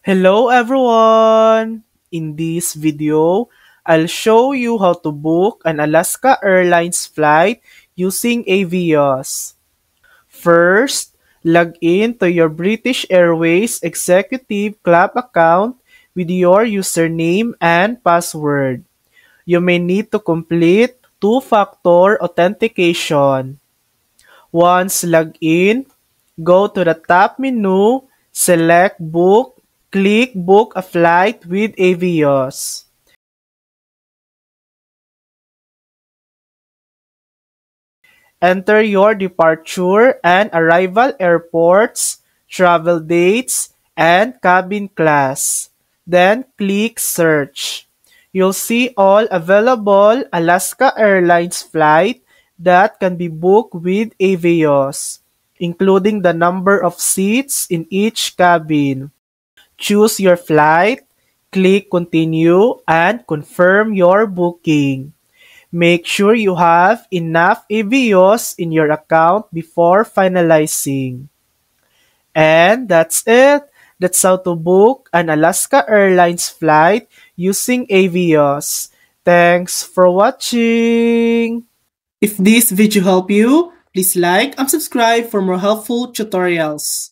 Hello everyone! In this video, I'll show you how to book an Alaska Airlines flight using Avios. First, log in to your British Airways Executive Club account with your username and password. You may need to complete two-factor authentication. Once logged in, go to the top menu, select Book, click Book a Flight with Avios. Enter your departure and arrival airports, travel dates, and cabin class. Then click Search. You'll see all available Alaska Airlines flight that can be booked with Avios, including the number of seats in each cabin. Choose your flight, click Continue, and confirm your booking. Make sure you have enough Avios in your account before finalizing. And that's it. That's how to book an Alaska Airlines flight using Avios. Thanks for watching! If this video helped you, please like and subscribe for more helpful tutorials.